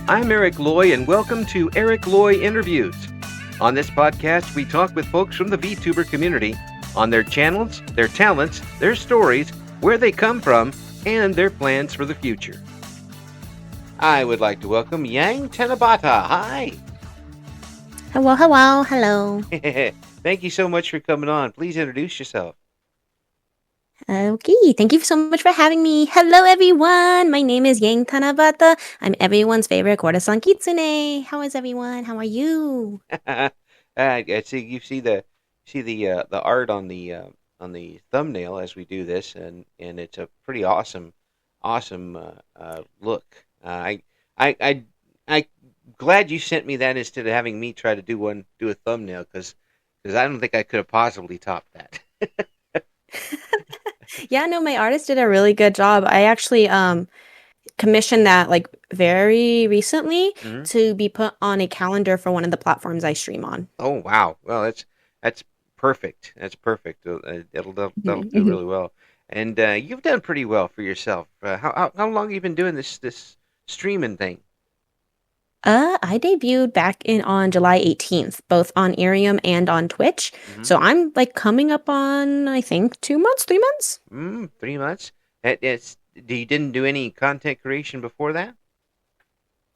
I'm Eric Loy, and welcome to Eric Loy Interviews. On this podcast, we talk with folks from the VTuber community on their channels, their talents, their stories, where they come from, and their plans for the future. I would like to welcome Yang Tanabata. Hi. Hello. Thank you so much for coming on. Please introduce yourself. Okay, thank you so much for having me. Hello, everyone. My name is Yang Tanabata. I'm everyone's favorite Korasan Kitsune. How is everyone? How are you? I see you see the art on the thumbnail as we do this, and it's a pretty awesome look. I glad you sent me that instead of having me try to do a thumbnail because I don't think I could have possibly topped that. Yeah, no, my artist did a really good job. I actually commissioned that like very recently Hmm. to be put on a calendar for one of the platforms I stream on. Oh wow! Well, that's perfect. That's perfect. That'll do Mhm. really well. And you've done pretty well for yourself. How long have you been doing this streaming thing? I debuted back in on July 18th, both on Irium and on Twitch. Hmm. So I'm like coming up on, I think, 2 months, 3 months. 3 months. You didn't do any content creation before that?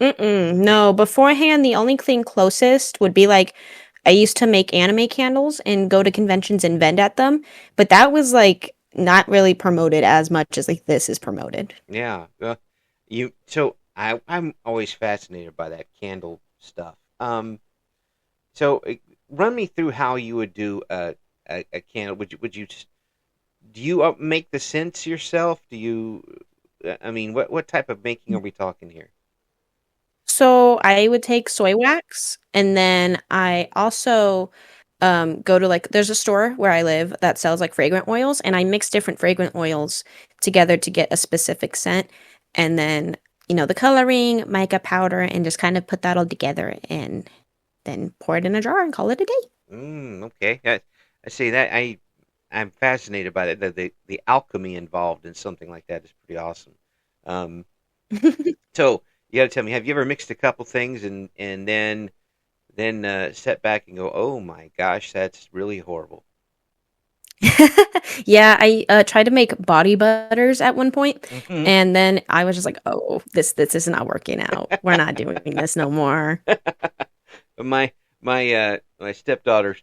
No, beforehand, the only thing closest would be like I used to make anime candles and go to conventions and vend at them, but that was like not really promoted as much as like this is promoted. Yeah. I'm always fascinated by that candle stuff. So run me through how you would do a candle. Do you make the scents yourself? Do you? I mean, what type of making are we talking here? So I would take soy wax and then I also go to like there's a store where I live that sells like fragrant oils and I mix different fragrant oils together to get a specific scent and then the coloring, mica powder and just kind of put that all together and then pour it in a jar and call it a Okay. I see that. I'm fascinated by that. The alchemy involved in something like that is pretty awesome. Um, day. so you got to tell me, have you ever mixed a couple things and then step back and go, oh my gosh, that's really horrible. Yeah, I tried to make body butters at one point, Hmm. and then I was just like, "Oh, this is not working out. We're not doing this no more." My stepdaughter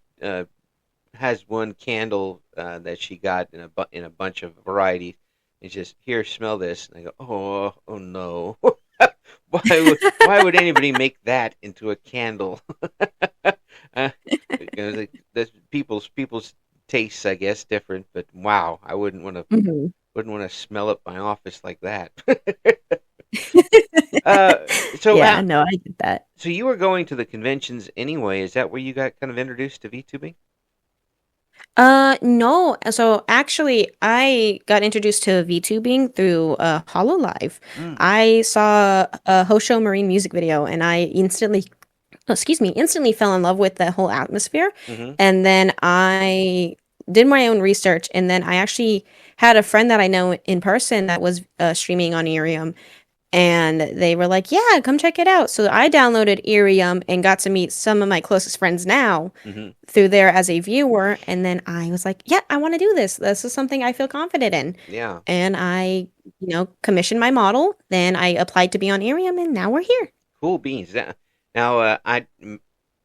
has one candle that she got in a bunch of varieties. It's just here, smell this, and I go, oh no, why would anybody make that into a candle? Because that's people's tastes, I guess, different. But wow, I Mhm. wouldn't want to smell up my office like that. uh, so Yeah, uh, no, I get that. so you were going to the conventions anyway. Is that where you got kind of introduced to VTubing? No. So actually, I got introduced to VTubing through Hololive. Mm. I saw a Hosho Marine music video, and I instantly fell in love with the whole atmosphere. Hmm. And then I did my own research, and then I actually had a friend that I know in person that was streaming on Irium, and they were like, "Yeah, come check it out." So I downloaded Irium and got to meet some of my closest friends now Hmm. through there as a viewer. And then I was like, "Yeah, I want to do this. This is something I feel confident in." Yeah. And I, commissioned my model. Then I applied to be on Irium, and now we're here. Cool beans. Now,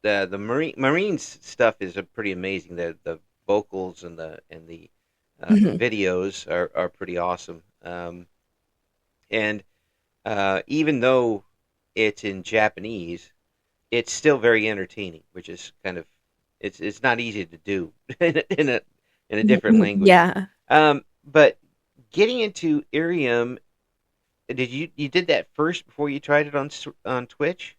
the Marines stuff is pretty amazing. The vocals and the videos are pretty awesome. And even though it's in Japanese, it's still very entertaining, which is kind of it's not easy to do in a different language. Yeah. But getting into Irium, you did that first before you tried it on Twitch?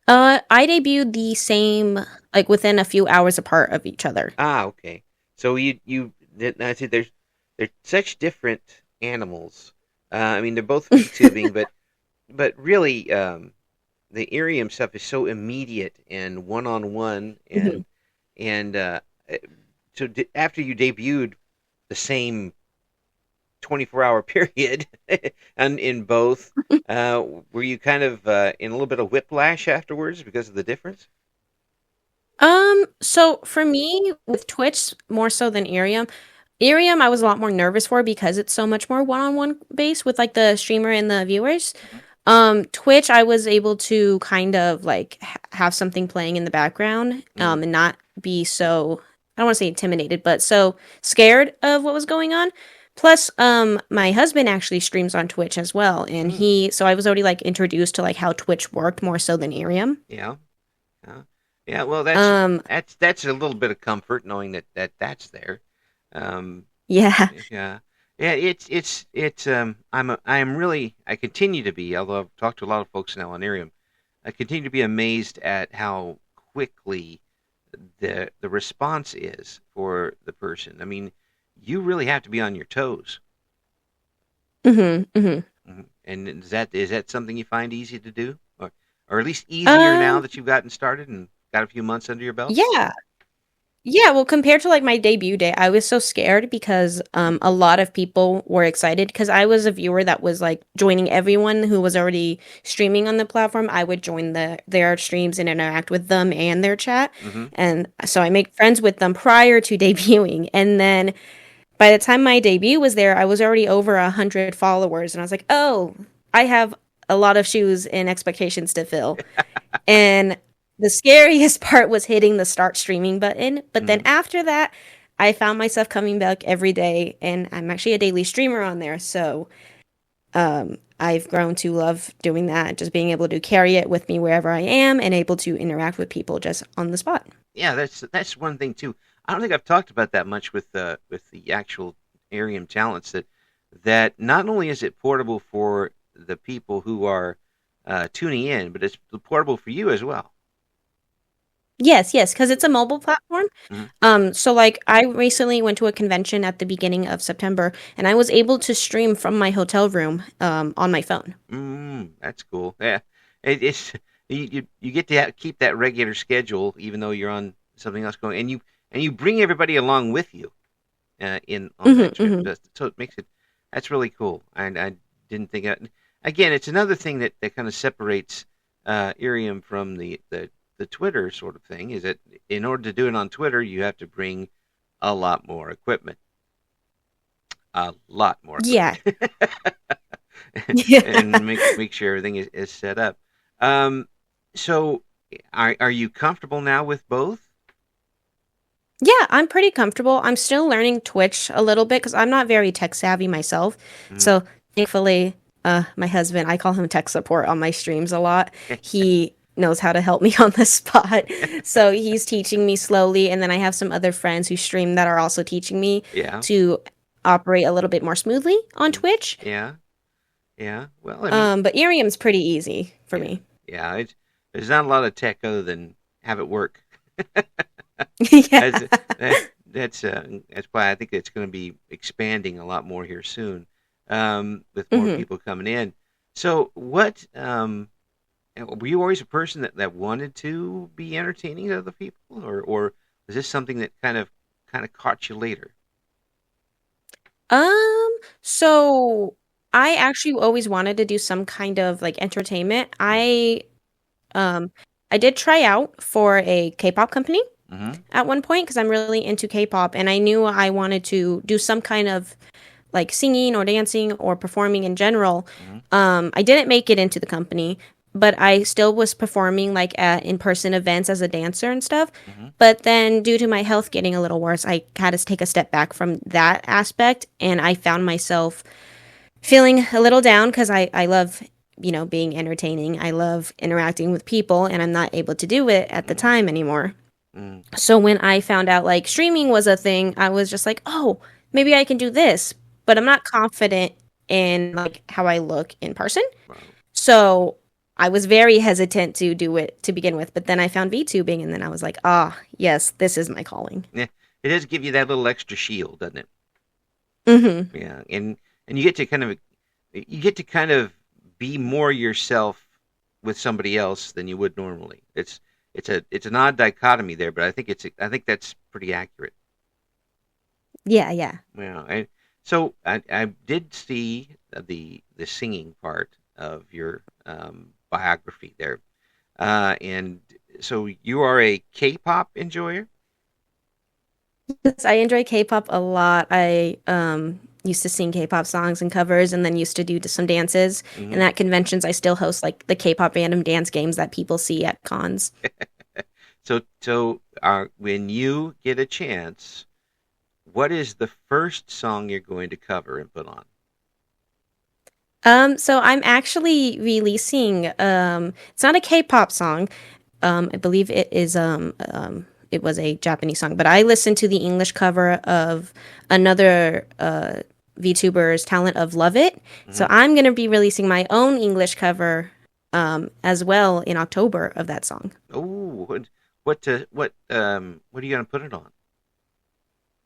I debuted the same, like within a few hours apart of each other. Ah, okay. So I said they're such different animals. I mean, they're both VTubing, but really, the Irium stuff is so immediate and one on one, Mhm. and so after you debuted the same 24-hour period, and in both. Were you kind of in a little bit of whiplash afterwards because of the difference? So for me with Twitch more so than Irium I was a lot more nervous for because it's so much more one-on-one base with like the streamer and the viewers. Mhm. Twitch I was able to kind of like have something playing in the background Mm, and not be so I don't want to say intimidated, but so scared of what was going on. Plus, my husband actually streams on Twitch as well, and mm, so I was already like introduced to like how Twitch worked more so than Irium. yeah, yeah, yeah. Well, that's Um, that's that's a little bit of comfort knowing that's there. Um, yeah. yeah, yeah. I continue to be, although I've talked to a lot of folks now on Arium. I continue to be amazed at how quickly the response is for the person. I mean, you really have to be on your toes. Mm-hmm. Mm-hmm. Mhm. And is that something you find easy to do, or at least easier now Um, that you've gotten started and got a few months under your belt? yeah. Yeah, well, compared to like my debut day, I was so scared because a lot of people were excited because I was a viewer that was like joining everyone who was already streaming on the platform. I would join their streams and interact with them and their chat. Mm-hmm. And so I made friends with them prior to debuting. And then by the time my debut was there, I was already over 100 followers and I was like, "Oh, I have a lot of shoes and expectations to fill." And the scariest part was hitting the start streaming button. But then Mm-hmm. after that, I found myself coming back every day, and I'm actually a daily streamer on there. So I've grown to love doing that, just being able to carry it with me wherever I am and able to interact with people just on the spot. Yeah, that's one thing too. I don't think I've talked about that much with the actual Arium talents that not only is it portable for the people who are tuning in, but it's portable for you as well. Yes, yes, because it's a mobile platform. Mm-hmm. So like I recently went to a convention at the beginning of September, and I was able to stream from my hotel room on my phone. That's cool. Yeah, it's you get to keep that regular schedule even though you're on something else going, and you bring everybody along with you in on Hmm. that trip. Hmm. So it makes it that's really cool. And I didn't think again, it's another thing that kind of separates Irium from the Twitter sort of thing is that in order to do it on Twitter, you have to bring a lot more equipment, a lot more Yeah. equipment. Yeah. And make sure everything is set up. Um, so are you comfortable now with both? Yeah, I'm pretty comfortable. I'm still learning Twitch a little bit because I'm not very tech savvy myself. Mm. So thankfully, my husband, I call him tech support on my streams a lot. He knows how to help me on the spot. So he's teaching me slowly. And then I have some other friends who stream that are also teaching me Yeah. to operate a little bit more smoothly on Mm. Twitch. Yeah. Yeah. Well, I mean, But Ethereum's pretty easy for yeah. me. Yeah. There's not a lot of tech other than have it work. Yeah. That's that's why I think it's going to be expanding a lot more here soon, with more Hmm. people coming in. So, what were you always a person that wanted to be entertaining to other people, or was this something that kind of caught you later? Um, so I actually always wanted to do some kind of like entertainment. Um I did try out for a K-pop company Mm-hmm. at one point because I'm really into K-pop and I knew I wanted to do some kind of like singing or dancing or performing in general. Mm-hmm. I didn't make it into the company, but I still was performing like at in-person events as a dancer and stuff. Mm-hmm. But then due to my health getting a little worse, I had to take a step back from that aspect and I found myself feeling a little down because I love, being entertaining. I love interacting with people and I'm not able to do it at the Mm-hmm. time anymore. Mm-hmm. So when I found out like streaming was a thing, I was just like, oh, maybe I can do this, but I'm not confident in like how I look in person. Wow. So I was very hesitant to do it to begin with, but then I found VTubing and then I was like, ah, yes, this is my calling. Yeah, it does give you that little extra shield, doesn't it? Hmm. Yeah, and you get to kind of be more yourself with somebody else than you would normally. It's an odd dichotomy there, but I think that's pretty accurate. Yeah, yeah. Yeah. So I did see the singing part of your biography there, and so you are a K-pop enjoyer. Yes, I enjoy K-pop a lot. I used to sing K-pop songs and covers and then used to do some dances. Hmm. And at conventions I still host like the K-pop random dance games that people see at cons. So when you get a chance, what is the first song you're going to cover and put on? So I'm actually releasing it's not a K-pop song. I believe it was a Japanese song, but I listened to the English cover of another VTuber's Talent of Love It. So Hmm. I'm gonna be releasing my own English cover as well in October of that song. Oh, what are you going to put it on?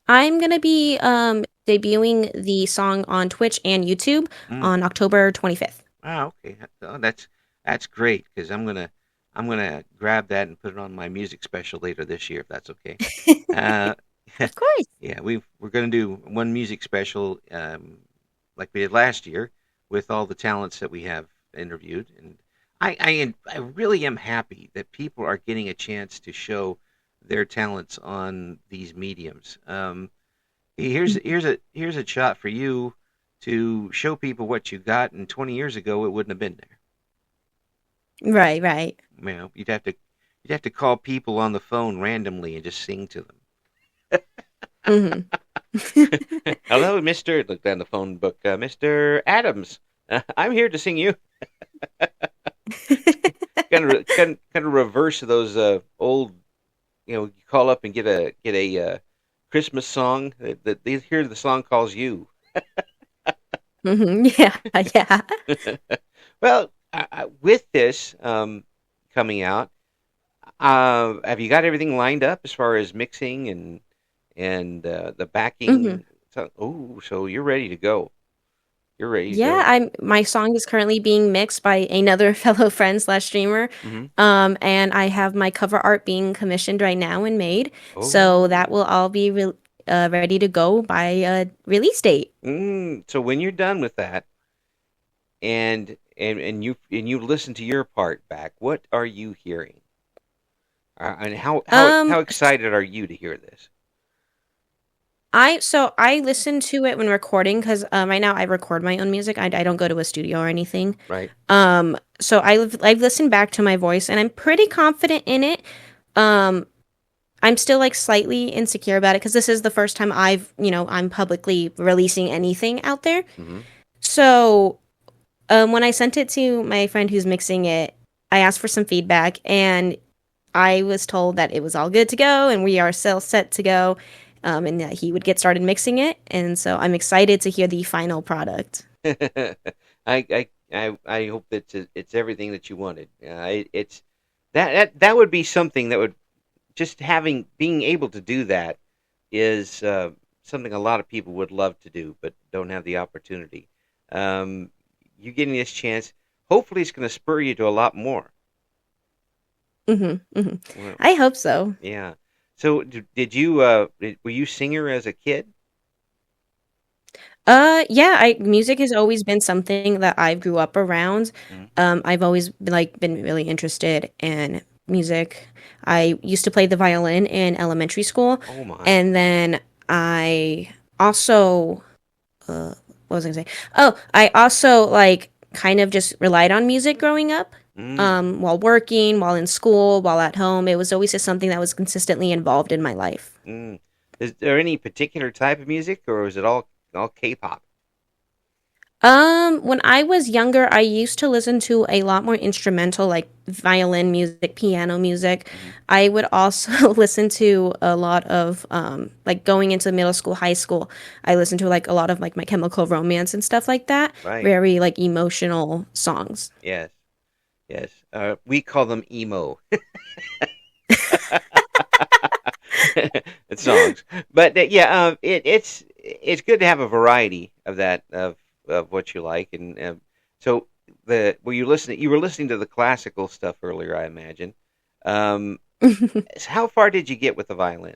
I'm gonna be debuting the song on Twitch and YouTube Mm. on October 25th. Ah, okay. Oh, that's great because I'm gonna grab that and put it on my music special later this year if that's okay. Uh, Of course. yeah, we're gonna do one music special like we did last year with all the talents that we have interviewed, and I really am happy that people are getting a chance to show their talents on these mediums. Here's a shot for you to show people what you got, and 20 years ago it wouldn't have been there. Right, right. You know, you'd have to call people on the phone randomly and just sing to Hmm. them. Hello, Mister. Look down the phone book, Mister Adams. I'm here to sing you. Kind of reverse those old. You call up and get a Christmas song that they hear the song calls you. Hmm. Yeah, yeah. Well, with this coming out, have you got everything lined up as far as mixing and the Hmm. backing? So you're ready to go. You're ready to Yeah, go. I'm my song is currently being mixed by another fellow friend slash streamer. Hmm. And I have my cover art being commissioned right now and made. So that Oh. will all be ready to go by release date. So when you're done with that, and you listen to your part back, what are you hearing? And how Um, excited are you to hear this? I listen to it when recording because right now I record my own music. I don't go to a studio or anything. Right. So I've listened back to my voice and I'm pretty confident in it. Um, I'm still like slightly insecure about it because this is the first time I'm publicly releasing anything out there. Hmm. So when I sent it to my friend who's mixing it, I asked for some feedback and I was told that it was all good to go and we are still set to go, and that he would get started mixing it. And so I'm excited to hear the final product. I hope that it's everything that you wanted. It's that would be something that would just having being able to do that is something a lot of people would love to do but don't have the opportunity. Um, you getting this chance, hopefully, it's going to spur you to a lot more. Hmm. Hmm. Well, I hope so. yeah. So were you singer as a kid? Yeah, I music has always been something that I grew up around. Mhm. I've always been really interested in music. I used to play the violin in elementary school, Oh my. and then I also what was I gonna say? Oh, I also like kind of just relied on music growing up. Mm, While working, while in school, while at home, it was always just something that was consistently involved in my life. mm. Is there any particular type of music, or is it all K-pop? When I was younger, I used to listen to a lot more instrumental, like violin music, piano music. Hmm. I would also listen to a lot of, like going into middle school, high school, I listened to like a lot of like My Chemical Romance and stuff like that. Right. Very like emotional songs. Yes. Yes. We call them emo songs, but yeah, it's good to have a variety of that of what you like, and so the were you listening? You were listening to the classical stuff earlier, I imagine. Um, how far did you get with the violin?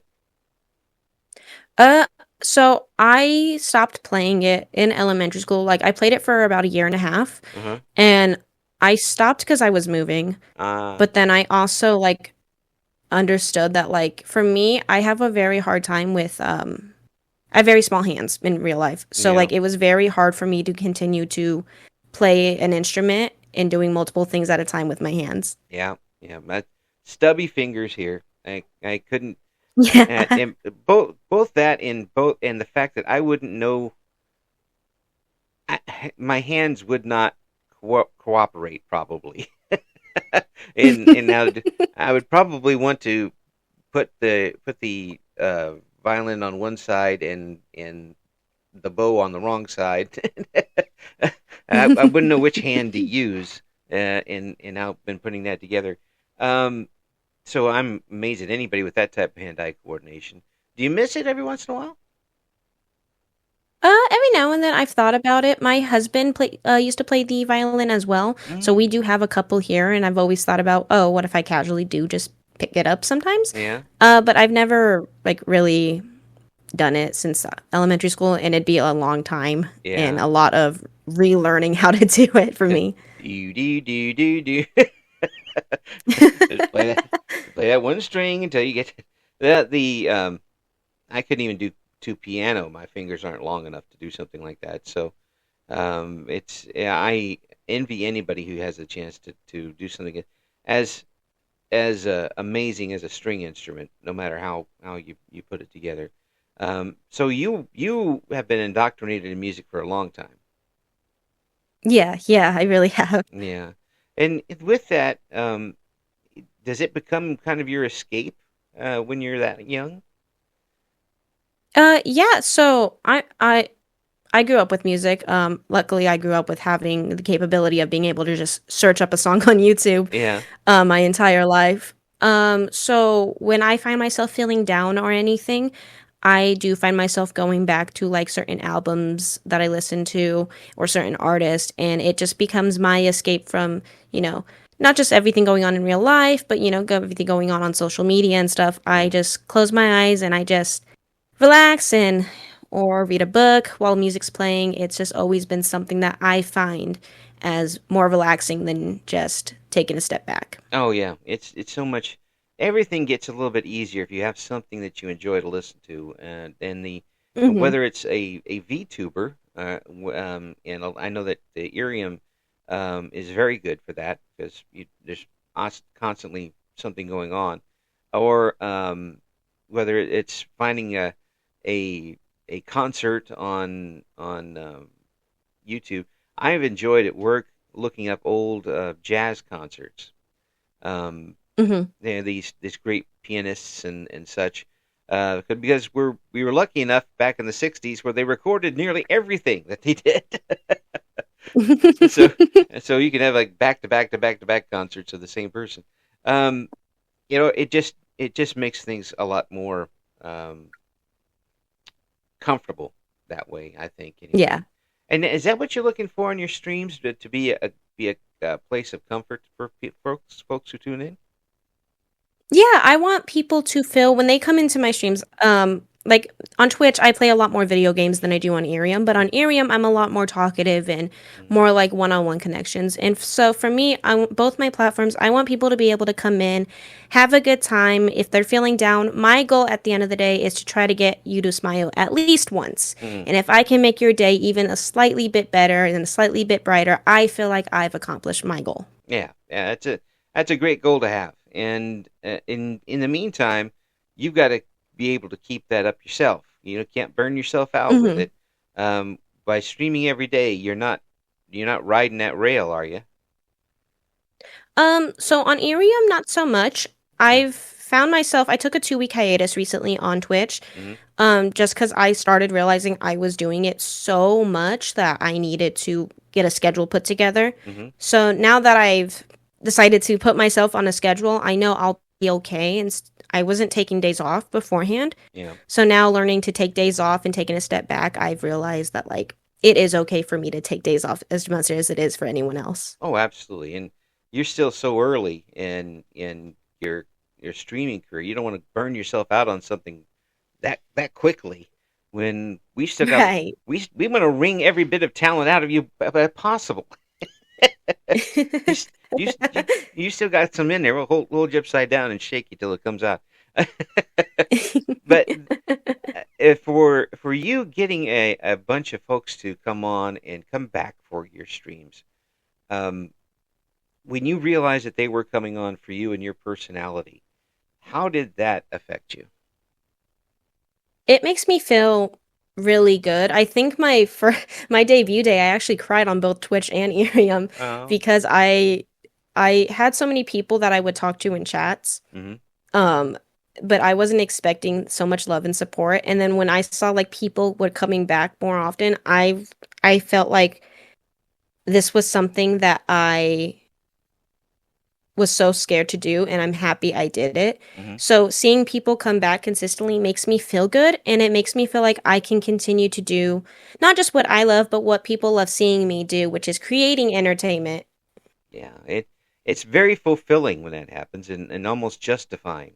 Uh, so I stopped playing it in elementary school. Like I played it for about a year and a half, Uh-huh. and I stopped because I was moving. Ah, But then I also like understood that like for me, I have a very hard time with I have very small hands in real life. So yeah, like it was very hard for me to continue to play an instrument and doing multiple things at a time with my hands. yeah, yeah. My stubby fingers here. I couldn't. Yeah. And both that and the fact that I wouldn't know, my hands would not cooperate probably. And now I would probably want to put the violin on one side and the bow on the wrong side. I wouldn't know which hand to use, and I've been putting that together. Um, so I'm amazed at anybody with that type of hand-eye coordination. Do you miss it every once in a while? Every now and then I've thought about it. My husband used to play the violin as well, so we Mm, do have a couple here, and I've always thought about, oh, what if I casually do just pick it up sometimes? yeah, But I've never like really done it since elementary school, and it'd be a long time and yeah. a lot of relearning how to do it for me. Do do do do do. Just play that one string until you get the. I couldn't even do piano. My fingers aren't long enough to do something like that. So it's yeah, I envy anybody who has a chance to do something as amazing as a string instrument, no matter how you put it together. So you have been indoctrinated in music for a long time. Yeah, yeah, I really have. Yeah, and with that, does it become kind of your escape when you're that young? Yeah, so I grew up with music. Luckily I grew up with having the capability of being able to just search up a song on YouTube Yeah. my entire life. So when I find myself feeling down or anything, I do find myself going back to like certain albums that I listen to or certain artists, and it just becomes my escape from, you know, not just everything going on in real life, but everything going on social media and stuff. I Mm. just close my eyes and I just relax and or read a book while music's playing. It's just always been something that I find as more relaxing than just taking a step back. Oh yeah, it's so much. Everything gets a little bit easier if you have something that you enjoy to listen to, and Mhm. whether it's a VTuber, and I know that the Irium is very good for that because there's constantly something going on, or whether it's finding a a concert on YouTube. I've enjoyed at work looking up old jazz concerts. Um, Mhm. these great pianists and such. Because we were lucky enough back in the '60s where they recorded nearly everything that they did. so so you can have like back to back to back to back concerts of the same person. Um, it just makes things a lot more um, comfortable that way. I think anyway. Yeah. And is that what you're looking for in your streams to be a place of comfort for folks who tune in? Yeah, I want people to feel when they come into my streams, like on Twitch, I play a lot more video games than I do on Irium, but on Irium, I'm a lot more talkative and Mm-hmm. more like one-on-one connections. And so for me, both my platforms, I want people to be able to come in, have a good time. If they're feeling down, my goal at the end of the day is to try to get you to smile at least once. Mm-hmm. And if I can make your day even a slightly bit better and a slightly bit brighter, I feel like I've accomplished my goal. Yeah, yeah, that's a great goal to have. And in the meantime, you've got to be able to keep that up yourself. You know, can't burn yourself out with Mhm. it. By streaming every day, you're not riding that rail, are you? So on Irium, not so much. I've found myself, I took a 2 week hiatus recently on Twitch, Mm-hmm. just because I started realizing I was doing it so much that I needed to get a schedule put together. Mm-hmm. So now that I've decided to put myself on a schedule, I know I'll be okay. And I wasn't taking days off beforehand. Yeah. So now learning to take days off and taking a step back, I've realized that like it is okay for me to take days off as much as it is for anyone else. Oh, absolutely. And you're still so early in your streaming career. You don't want to burn yourself out on something that quickly when Right. we want to wring every bit of talent out of you possible. You you still got some in there. We'll hold you upside down and shake you till it comes out. But for you getting a bunch of folks to come on and come back for your streams, um, when you realized that they were coming on for you and your personality, how did that affect you? It makes me feel really good. I think for my debut day, I actually cried on both Twitch and Ethereum Oh, because I had so many people that I would talk to in chats. mm-hmm. Um, but I wasn't expecting so much love and support. And then when I saw like people were coming back more often, I felt like this was something that I was so scared to do, and I'm happy I did it. Mm-hmm. So seeing people come back consistently makes me feel good, and it makes me feel like I can continue to do not just what I love, but what people love seeing me do, which is creating entertainment. Yeah, it's very fulfilling when that happens, and almost justifying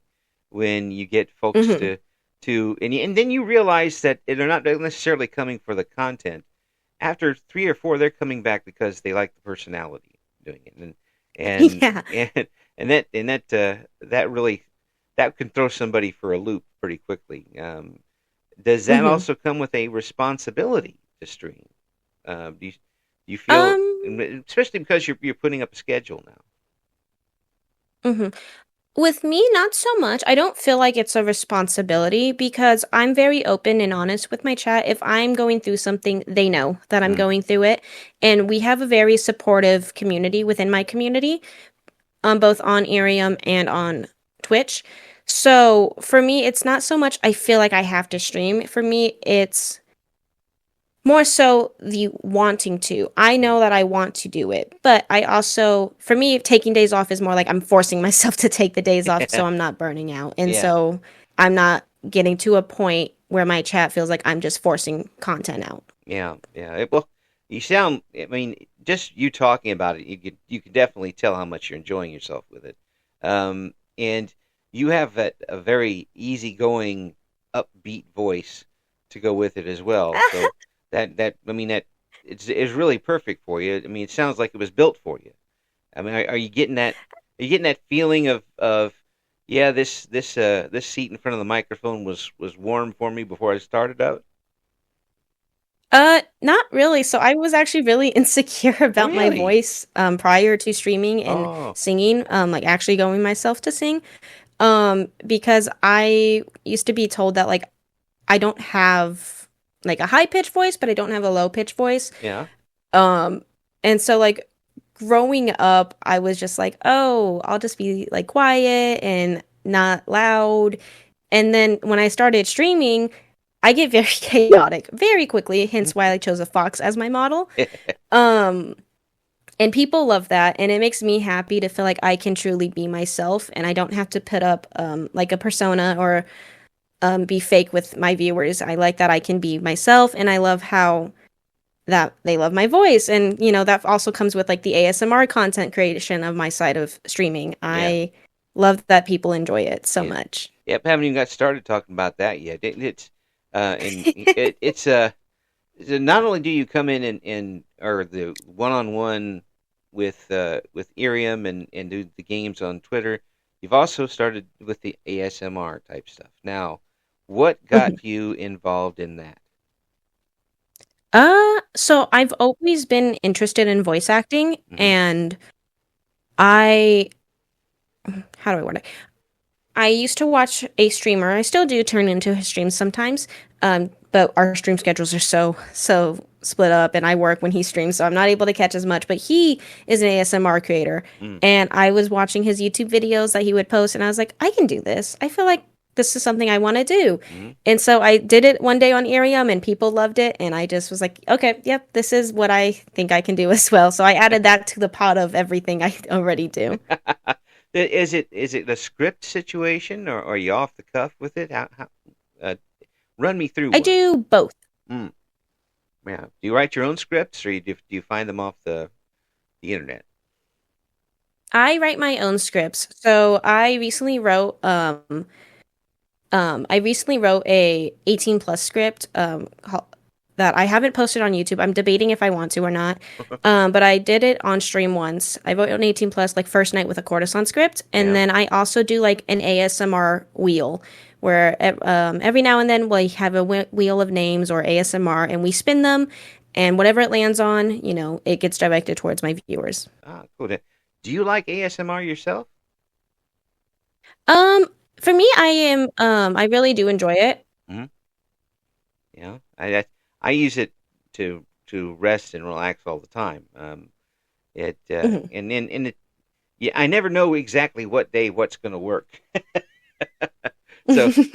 when you get folks Hmm. and then you realize that they're not necessarily coming for the content. After three or four, they're coming back because they like the personality doing it, and Yeah. and that really that can throw somebody for a loop pretty quickly. Does that Hmm. also come with a responsibility to stream? Do you feel, Um, especially because you're putting up a schedule now? hmm With me, not so much. I don't feel like it's a responsibility because I'm very open and honest with my chat. If I'm going through something, they know that I'm Mm, going through it. And we have a very supportive community within my community, both on Irium and on Twitch. So for me, it's not so much I feel like I have to stream. For me, it's more so the wanting to. I know that I want to do it, but I also, for me, taking days off is more like I'm forcing myself to take the days off so I'm not burning out. And yeah, so I'm not getting to a point where my chat feels like I'm just forcing content out. yeah. Well, you sound. I mean, just you talking about it, you could definitely tell how much you're enjoying yourself with it. And you have a very easygoing, upbeat voice to go with it as well. So that I mean that it's really perfect for you. I mean, it sounds like it was built for you. I mean, are you getting that? Are you getting that feeling of yeah, this seat in front of the microphone was warm for me before I started out? Not really. So I was actually really insecure Oh, about my really? voice prior to streaming and Oh, singing, like actually going myself to sing. Because I used to be told that like I don't have like a high pitched voice, but I don't have a low pitched voice. yeah. Um, and so like growing up, I was just like, oh, I'll just be like quiet and not loud. And then when I started streaming, I get very chaotic very quickly, hence why I chose a fox as my model. Um, and people love that, and it makes me happy to feel like I can truly be myself and I don't have to put up like a persona or be fake with my viewers. I like that I can be myself, and I love how that they love my voice. And, that also comes with like the ASMR content creation of my side of streaming. Yeah. I love that people enjoy it so Yeah. much. Yep. Haven't even got started talking about that yet. And it's not only do you come in and or the one-on-one with Irium and do the games on Twitter, you've also started with the ASMR type stuff. Now, what Mhm. got you involved in that? So I've always been interested in voice acting, Hmm. and I, how do I word it? I used to watch a streamer. I still do turn into his streams sometimes. But our stream schedules are so split up, and I work when he streams, so I'm not able to catch as much. But he is an ASMR creator, Mm. and I was watching his YouTube videos that he would post, and I was like, I can do this. I feel like this is something I want to do. Hmm. And so I did it one day on Irium, and people loved it, and I just was like, okay, yep, this is what I think I can do as well. So I added that to the pot of everything I already do. Is it a script situation, or are you off the cuff with it? Uh, Run me through I one. do both. Mm. Yeah. Do you write your own scripts, or do you find them off the internet? I write my own scripts. So I recently wrote I recently wrote a 18 plus script that I haven't posted on YouTube. I'm debating if I want to or not. But I did it on stream once. I wrote an 18 plus like first night with a courtesan script, and Yeah. then I also do like an ASMR wheel where every now and then we have a wheel of names or ASMR, and we spin them, and whatever it lands on, it gets directed towards my viewers. Ah, cool. Do you like ASMR yourself? Um, for me, I really do enjoy it. Hmm. Yeah. I use it to rest and relax all the time. It Hmm. and it yeah, I never know exactly what day what's going to work.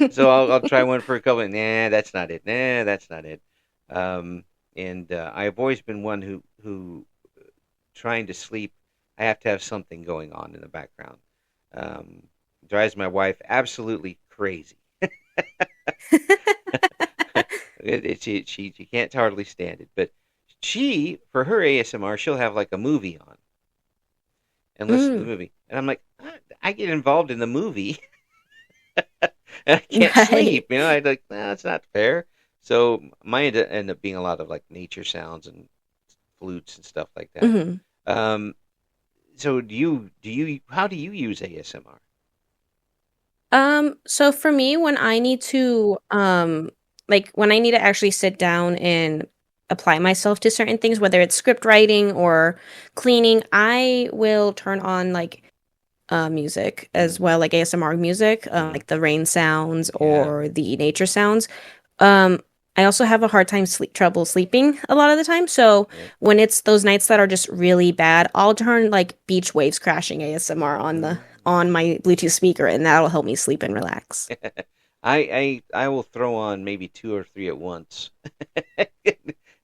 So I'll try one for a couple. Nah, that's not it. Nah, that's not it. Um, and I've always been one who trying to sleep. I have to have something going on in the background. Um, Drives my wife absolutely crazy. She can't hardly stand it. But she, for her ASMR, she'll have like a movie on and listen to the Mm, movie. And I'm like, I get involved in the movie and I can't right. sleep. I'd like, nah, that's not fair. So mine end up being a lot of like nature sounds and flutes and stuff like that. Hmm. Um, so how do you use ASMR? So for me, when I need to, like when I need to actually sit down and apply myself to certain things, whether it's script writing or cleaning, I will turn on like music as Mm, well, like ASMR music, mm, like the rain sounds yeah, or the nature sounds. Um, I also have a hard time trouble sleeping a lot of the time. So yeah. when it's those nights that are just really bad, I'll turn like beach waves crashing ASMR Mm. on my Bluetooth speaker, and that'll help me sleep and relax. I will throw on maybe two or three at once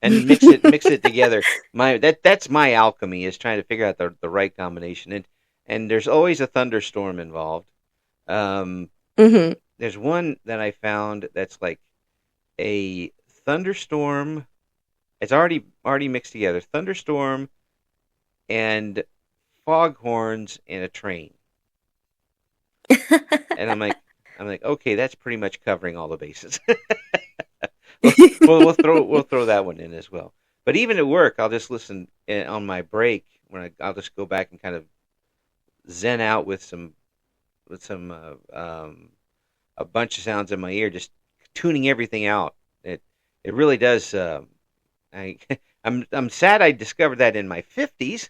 and mix it together. That's my alchemy is trying to figure out the right combination and there's always a thunderstorm involved. Um, Hmm. there's one that I found that's like a thunderstorm. It's already mixed together. Thunderstorm and foghorns and a train. And I'm like, okay, that's pretty much covering all the bases. We'll throw that one in as well. But even at work, I'll just listen on my break when I'll just go back and kind of zen out with some a bunch of sounds in my ear, just tuning everything out. It really does. I I'm sad I discovered that in my 50s.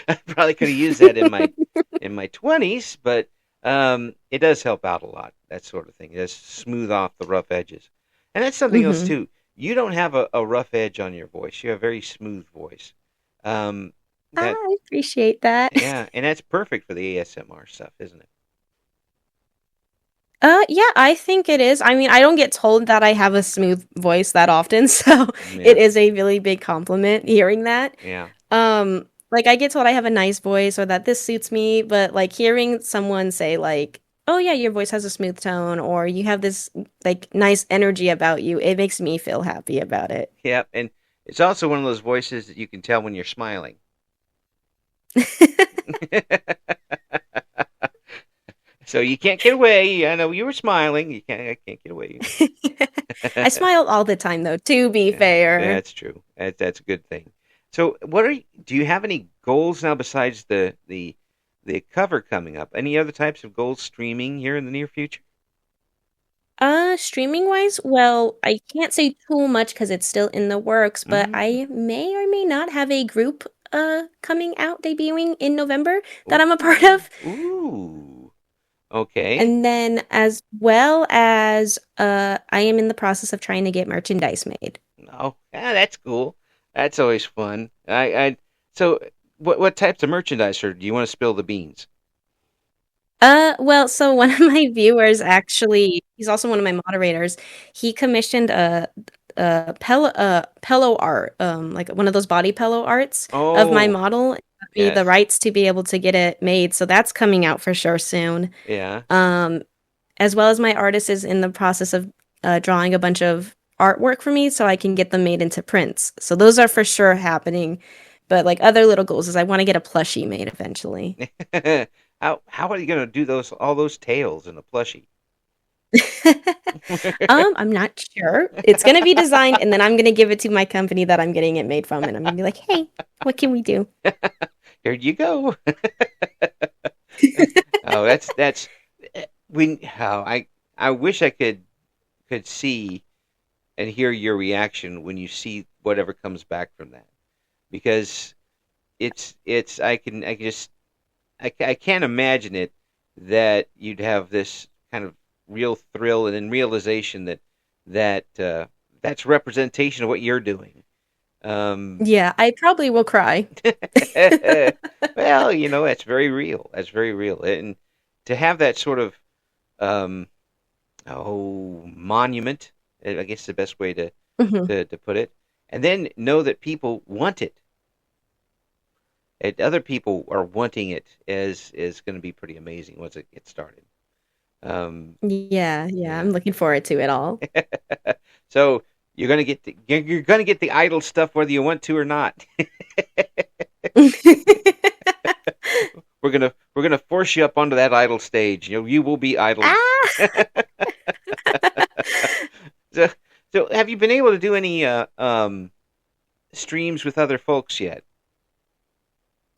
I probably could have used that in my 20s, but it does help out a lot. That sort of thing. It does smooth off the rough edges, and that's something else Hmm. too. You don't have a rough edge on your voice. You have a very smooth voice. Um, that I appreciate that. yeah, and that's perfect for the ASMR stuff, isn't it? Yeah, I think it is. I mean, I don't get told that I have a smooth voice that often, so Yeah, it is a really big compliment hearing that. yeah, Like I get told I have a nice voice or that this suits me, but like hearing someone say like, "Oh yeah, your voice has a smooth tone," or you have this like nice energy about you, it makes me feel happy about it. yeah. And it's also one of those voices that you can tell when you're smiling. So you can't get away. I know you were smiling. I can't get away. I smile all the time though, to be Yeah, fair. that's true. That's a good thing. So, do you have any goals now besides the cover coming up? Any other types of goals streaming here in the near future? Streaming wise, well, I can't say too much because it's still in the works, but Mm, I may or may not have a group coming out debuting in November that I'm a part ooh, of. ooh. Okay. And then as well as I am in the process of trying to get merchandise made. Oh, yeah, that's cool. That's always fun. So what types of merchandise, or do you want to spill the beans? Well, so one of my viewers actually, he's also one of my moderators. He commissioned a pillow art, like one of those body pillow arts of my Oh, model. And got me the yes. rights to be able to get it made, so that's coming out for sure soon. Yeah. Um, as well as my artist is in the process of drawing a bunch of artwork for me, so I can get them made into prints. So those are for sure happening. But like other little goals is I want to get a plushie made eventually. How are you gonna do all those tails in the plushie? I'm not sure. It's gonna be designed, and then I'm gonna give it to my company that I'm getting it made from, and I'm gonna be like, "Hey, what can we do?" Here you go. Oh, that's we. Oh, I wish I could see and hear your reaction when you see whatever comes back from that, because it's I can't imagine it that you'd have this kind of real thrill and then realization that that's representation of what you're doing. Um, Yeah, I probably will cry. well, that's very real. That's very real, and to have that sort of um, monument, I guess the best way to, Mhm. to put it, and then know that people want it, and other people are wanting it, is going to be pretty amazing once it gets started. Um, Yeah, yeah, yeah. I'm looking forward to it all. So you're gonna get the idol stuff whether you want to or not. We're gonna force you up onto that idol stage. You will be idled. Ah! So, so have you been able to do any streams with other folks yet?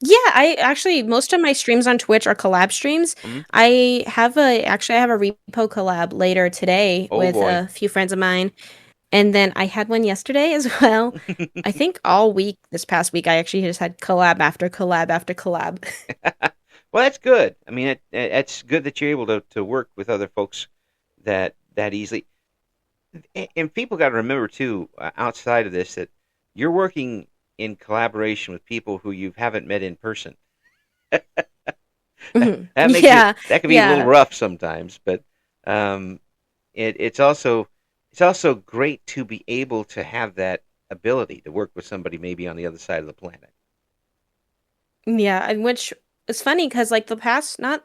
Yeah, I actually most of my streams on Twitch are collab streams. Hmm. I have a repo collab later today Oh with boy. a few friends of mine, and then I had one yesterday as well. I think all week this past week I actually just had collab after collab after collab. Well, that's good. I mean, it's good that you're able to work with other folks that easily. And people got to remember too, outside of this, that you're working in collaboration with people who you haven't met in person. Mhm. That makes it Yeah, that can be a little yeah. rough sometimes, but um, it's also great to be able to have that ability to work with somebody maybe on the other side of the planet. Yeah, and which is funny because like the past, not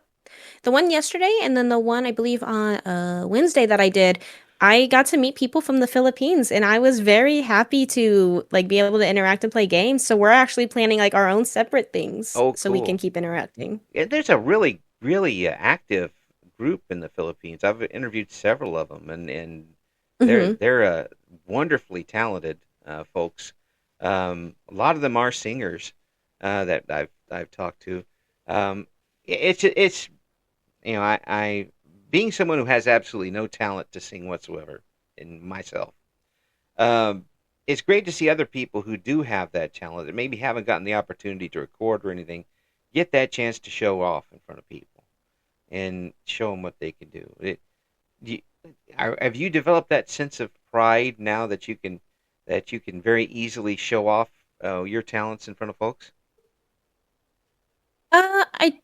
the one yesterday, and then the one I believe on Wednesday that I did, I got to meet people from the Philippines, and I was very happy to like be able to interact and play games. So we're actually planning like our own separate things Oh, so we can cool! keep interacting. Yeah, there's a really active group in the Philippines. I've interviewed several of them, and they're Hmm. they're wonderfully talented folks. A lot of them are singers that I've talked to. It's I being someone who has absolutely no talent to sing whatsoever in myself. Um, it's great to see other people who do have that talent that maybe haven't gotten the opportunity to record or anything get that chance to show off in front of people and show them what they can do. Do you, have you developed that sense of pride now that you can very easily show off your talents in front of folks? I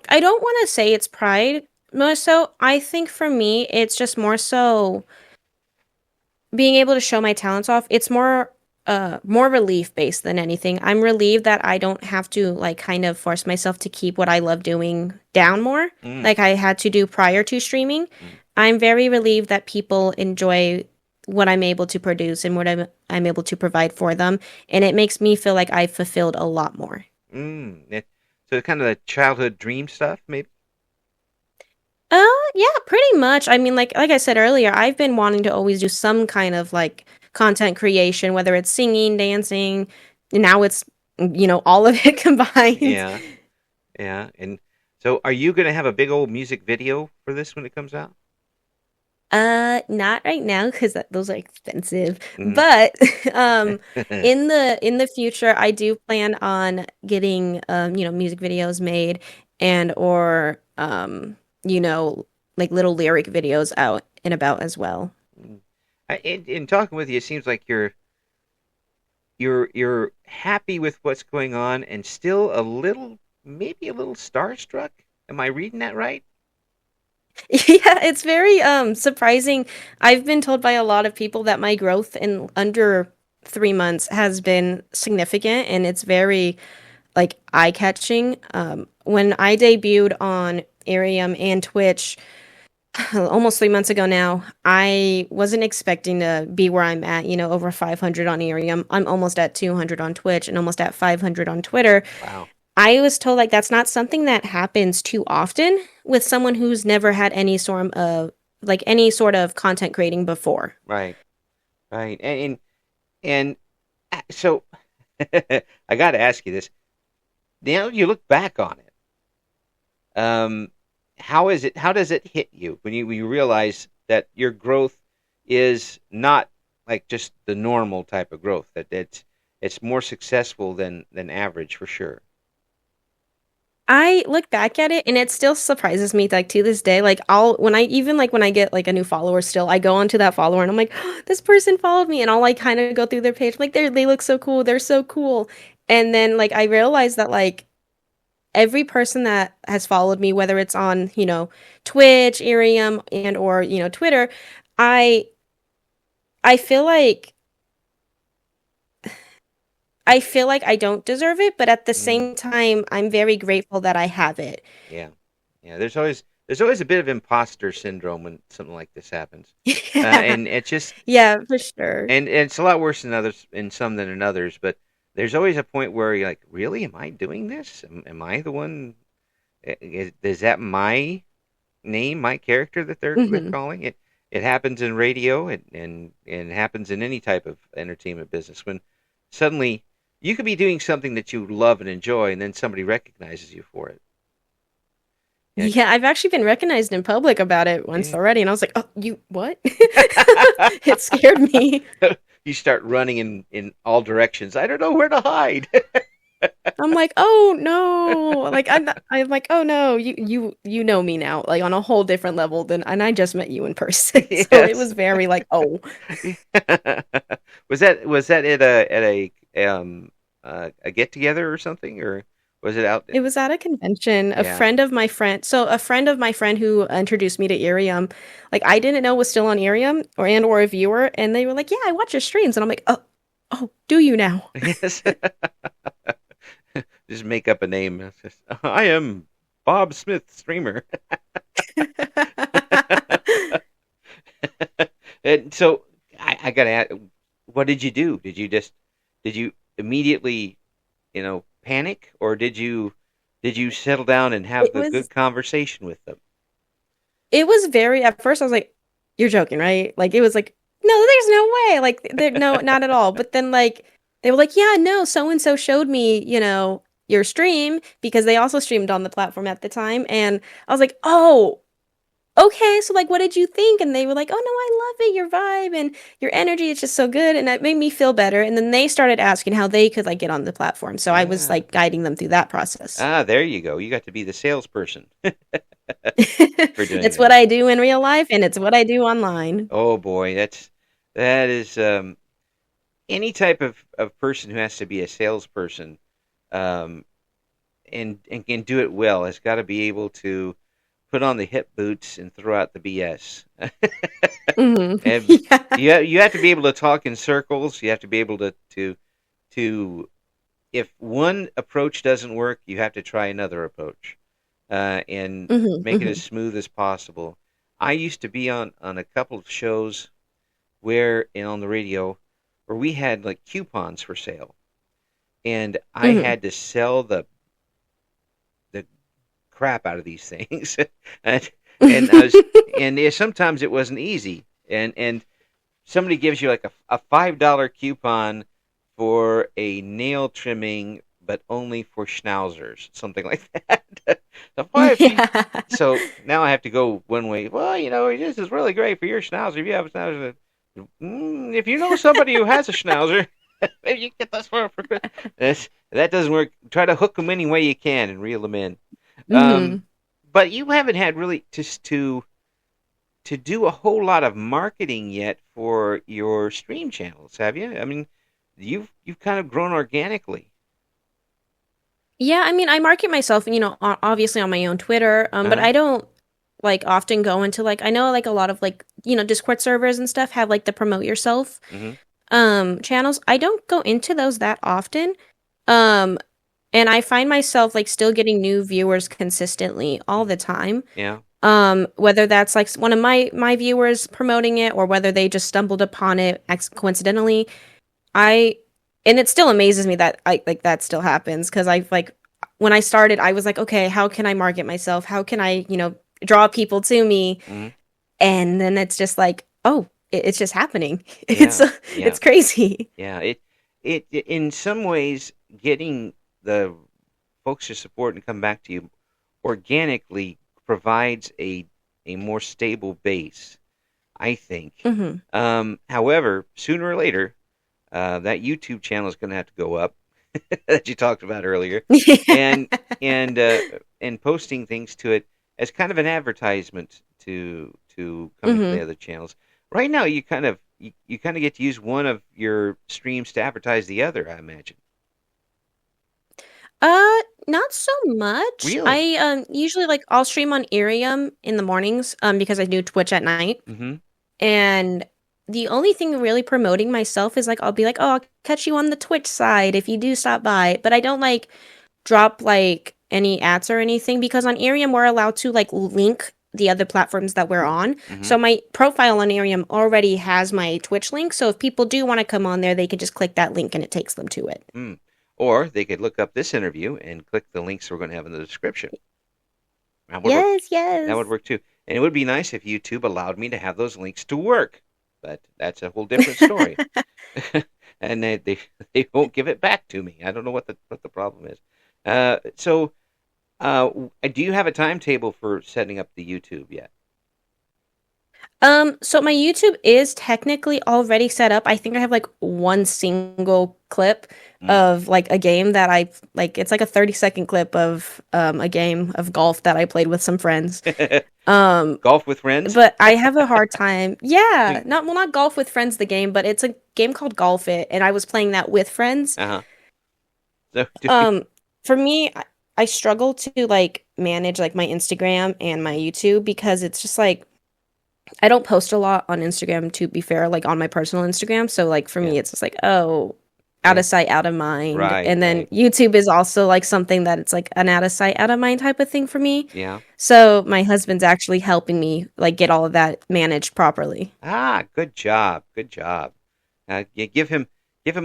I don't want to say it's pride. More so, I think for me, it's just more so being able to show my talents off. It's more relief based than anything. I'm relieved that I don't have to like kind of force myself to keep what I love doing down more Mm, like I had to do prior to streaming. mm, I'm very relieved that people enjoy what I'm able to produce and what I'm able to provide for them, and it makes me feel like I've fulfilled a lot more. so kind of the childhood dream stuff, maybe. Uh, yeah, pretty much. I mean, like I said earlier, I've been wanting to always do some kind of like content creation, whether it's singing, dancing, and now it's all of it combined. Yeah, yeah. And so, are you going to have a big old music video for this when it comes out? Not right now because those are expensive. Mm. But um, in the future, I do plan on getting music videos made and or like little lyric videos out and about as well. In talking with you, it seems like you're happy with what's going on and still maybe a little starstruck. Am I reading that right? Yeah, it's very surprising. I've been told by a lot of people that my growth in under 3 months has been significant and it's very like eye-catching. When I debuted on Arium and Twitch almost 3 months ago now, I wasn't expecting to be where I'm at, over 500 on Arium. I'm almost at 200 on Twitch and almost at 500 on Twitter. Wow. I was told like that's not something that happens too often with someone who's never had any like any sort of content creating before. Right. Right. And so I got to ask you this. Now you look back on it. Um, how is it? How does it hit you when you realize that your growth is not like just the normal type of growth? That it's more successful than average for sure. I look back at it and it still surprises me like to this day. Like I'll when I even like when I get like a new follower still, I go onto that follower and I'm like, oh, this person followed me and I'll like kind of go through their page like they look so cool. They're so cool. And then like I realize that like every person that has followed me, whether it's on, Twitch, Irium, and or, Twitter, I I feel like I feel like I don't deserve it, but at the Mm, same time, I'm very grateful that I have it. yeah, yeah. There's always a bit of imposter syndrome when something like this happens, Yeah. and it's just Yeah, for sure. and it's a lot worse in others in some than in others. But there's always a point where you're like, really, am I doing this? Am I the one? Is that my name, my character that they're Hmm. calling it? It happens in radio and happens in any type of entertainment business when suddenly you could be doing something that you love and enjoy, and then somebody recognizes you for it. Yeah, Yeah, I've actually been recognized in public about it once yeah. already, and I was like, "Oh, you what?" It scared me. You start running in all directions. I don't know where to hide. I'm like, "Oh no!" Like I'm like, "Oh no, you know me now, like on a whole different level than, and I just met you in person." So it Yes. was very like, "Oh." Was that at a get together or something, or was it out? It was at a convention. Yeah. A friend of my friend who introduced me to Irium, like I didn't know was still on Irium or a viewer, and they were like, "Yeah, I watch your streams," and I'm like, "Oh, oh, do you now?" Yes. Just make up a name. It's just, I am Bob Smith, streamer. And so I gotta ask, what did you do? Did you immediately, panic, or did you settle down and have It the good was conversation with them? it was very at first I was like, "You're joking, right?" Like it was like, "No, there's no way." Like there no, not at all. But then like they were like, "Yeah, no, so and so showed me, your stream because they also streamed on the platform at the time." And I was like, "Oh, okay, so like what did you think?" And they were like, "Oh no, I love it, your vibe and your energy is just so good." And that made me feel better. And then they started asking how they could like get on the platform. So I was Yeah. like guiding them through that process. There you go. You got to be the salesperson for doing It's what that. I do in real life and it's what I do online. Oh boy, that is any type of person who has to be a salesperson, um, and can do it well has got to be able to put on the hip boots and throw out the BS. Hmm. And Yeah. you have to be able to talk in circles. You have to be able to if one approach doesn't work, you have to try another approach, and Hmm. make it as Hmm. smooth as possible. I used to be on a couple of shows where and on the radio where we had like coupons for sale, and I Hmm. had to sell the crap out of these things, and and I was sometimes it wasn't easy, and somebody gives you like a $5 coupon for a nail trimming, but only for schnauzers, something like that. So why if you Yeah. so now I have to go one way. Well, this is really great for your schnauzer. If you have a schnauzer, if you know somebody who has a schnauzer, maybe you can get this for that doesn't work. Try to hook them any way you can and reel them in. Um, Hmm. but you haven't had really just to do a whole lot of marketing yet for your stream channels, have you? I mean, you've kind of grown organically. Yeah, I mean, I market myself, obviously on my own Twitter, Uh but huh. I don't like often go into like I know like a lot of like, Discord servers and stuff have like the promote yourself Mm-hmm. channels. I don't go into those that often. Um and I find myself like still getting new viewers consistently all the time. Yeah. Whether that's like one of my viewers promoting it or whether they just stumbled upon it coincidentally. I and it still amazes me that I like that still happens because I've like when I started I was like, okay, how can I market myself? How can I, draw people to me? Mm-hmm. and then it's just like, oh, it's just happening. It's Yeah, yeah, it's crazy. yeah. It in some ways getting the folks to support and come back to you organically provides a more stable base, I think. Hmm. However, sooner or later, that YouTube channel is going to have to go up that you talked about earlier, Yeah. and and posting things to it as kind of an advertisement to coming to the Hmm. other channels. Right now, you kind of get to use one of your streams to advertise the other, I imagine. Not so much. Really? I usually like I'll stream on Irium in the mornings because I do Twitch at night. Mm-hmm. And the only thing really promoting myself is like I'll be like, "Oh, I'll catch you on the Twitch side if you do stop by." But I don't like drop like any ads or anything because on Irium we're allowed to like link the other platforms that we're on. Mm-hmm. So my profile on Irium already has my Twitch link. So if people do want to come on there, they can just click that link and it takes them to it. Mm. Or they could look up this interview and click the links we're going to have in the description. That would work. Yes, That would yes. work too. And it would be nice if YouTube allowed me to have those links to work. But that's a whole different story. And they won't give it back to me. I don't know what the problem is. So do you have a timetable for setting up the YouTube yet? So my YouTube is technically already set up. I think I have like one single clip Mm. of like a game that I like it's like a 30-second clip of a game of golf that I played with some friends. Um Golf with friends? but I have a hard time. Yeah, not golf with friends the game, but it's a game called Golf It and I was playing that with friends. Uh-huh. So do you, Um for me I struggle to like manage like my Instagram and my YouTube because it's just like I don't post a lot on Instagram to be fair, like on my personal Instagram. So like for yeah. me it's just like, oh, out Yeah. of sight, out of mind. Right, And then right. YouTube is also like something that it's like an out of sight, out of mind type of thing for me. Yeah. So my husband's actually helping me like get all of that managed properly. Ah, good job. Good job. You give him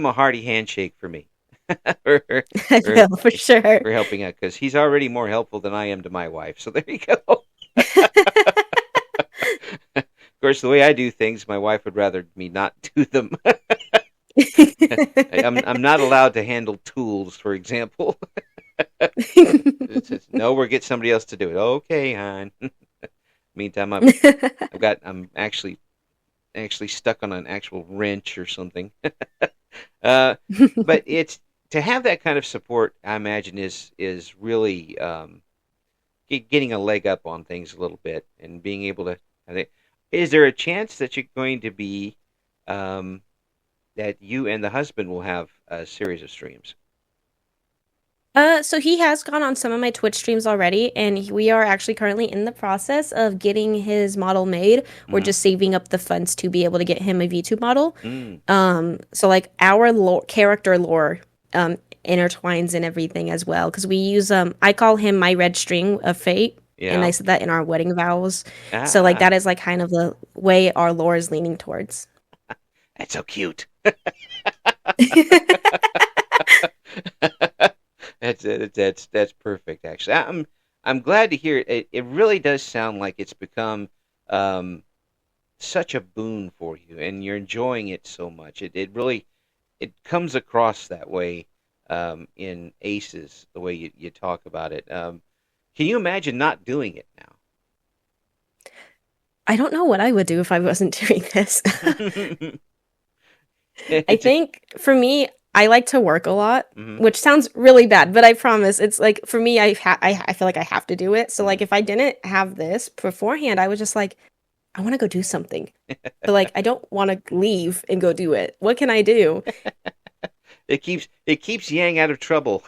a hearty handshake for me. for, I for will for sure. for helping out because he's already more helpful than I am to my wife. So there you go. Of course, the way I do things, my wife would rather me not do them. I'm not allowed to handle tools, for example. No, we'll get somebody else to do it. Okay, hon. Meantime, I'm actually stuck on an actual wrench or something. uh, but it's to have that kind of support. I imagine is really getting a leg up on things a little bit and being able to. I think, is there a chance that you're going to be um, that you and the husband will have a series of streams? So he has gone on some of my Twitch streams already, and we are actually currently in the process of getting his model made. We're Mm-hmm. just saving up the funds to be able to get him a VTube model. Mm, So like our character lore, intertwines in everything as well, because we use I call him my red string of fate, and yeah. I said that in our wedding vows. So like Ah, that is like kind of the way our lore is leaning towards. that's so cute. That's perfect. Actually, I'm glad to hear it. It really does sound like it's become um, such a boon for you, and you're enjoying it so much. It really it comes across that way in Aces, the way you talk about it. Can you imagine not doing it I don't know what I would do if I wasn't doing this. now? I It's, think for me, I like to work a lot, mm-hmm, which sounds really bad, but I promise it's like for me, I feel like I have to do it. So mm-hmm. like if I didn't have this beforehand, I was just like, I want to go do something, but like I don't want to leave and go do it. What can I do? It keeps Yang out of trouble.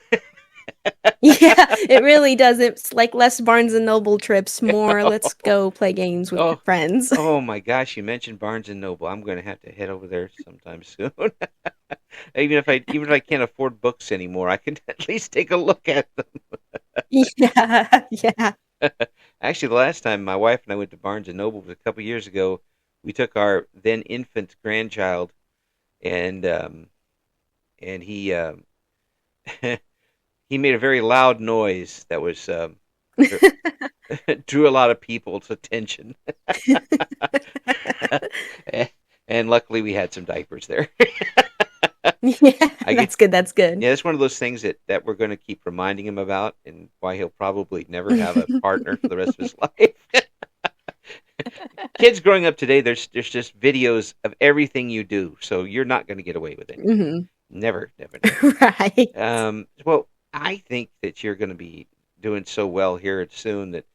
Yeah, it really does. It's like less Barnes and Noble trips, more let's go play games with Oh, friends. oh my gosh! You mentioned Barnes and Noble. I'm going to have to head over there sometime soon. Even if I can't afford books anymore, I can at least take a look at them. Yeah, yeah. Actually, the last time my wife and I went to Barnes and Noble was a couple years ago. We took our then infant grandchild, and he he made a very loud noise that was drew a lot of people's attention. And luckily we had some diapers there. Yeah, I get that's good. That's good. Yeah, it's one of those things that we're going to keep reminding him about, and why he'll probably never have a partner for the rest of his life. Kids growing up today, there's just videos of everything you do, so you're not going to get away with anything. Hmm. Never, never, never. Right. Well, I think that you're going to be doing so well here soon that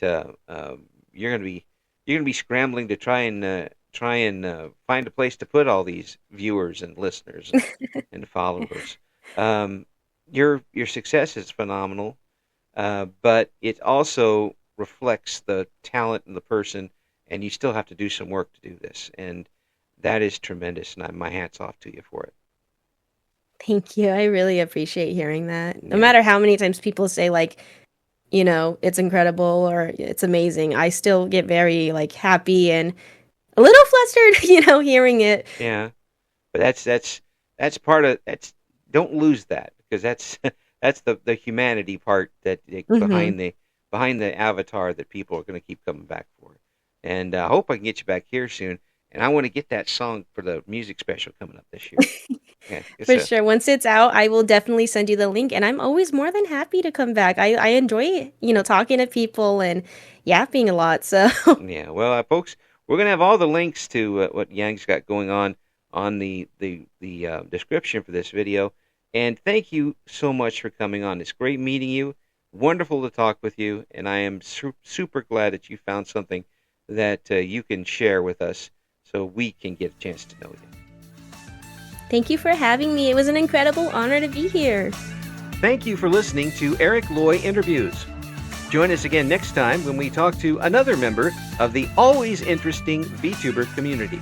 you're going to be scrambling to try and find a place to put all these viewers and listeners and followers. Um, your success is phenomenal, but it also reflects the talent in the person, and you still have to do some work to do this, and that is tremendous. And my hat's off to you for it. Thank you. I really appreciate hearing that. No Yeah, matter how many times people say like, it's incredible or it's amazing, I still get very like happy and a little flustered, hearing it. yeah. But that's part of that's. Don't lose that, because that's that's the humanity part Hmm. behind the avatar that people are going to keep coming back for. And I hope I can get you back here soon. And I want to get that song for the music special coming up this year. Yeah, it's For a sure. Once it's out, I will definitely send you the link. And I'm always more than happy to come back. I enjoy, talking to people and yapping a lot. So Yeah. Well, folks, we're gonna have all the links to what Yang's got going on the description for this video. And thank you so much for coming on. It's great meeting you. Wonderful to talk with you, and I am super glad that you found something that you can share with us, so we can get a chance to know you. thank you for having me. It was an incredible honor to be here. Thank you for listening to Eric Loy Interviews. Join us again next time when we talk to another member of the always interesting VTuber community.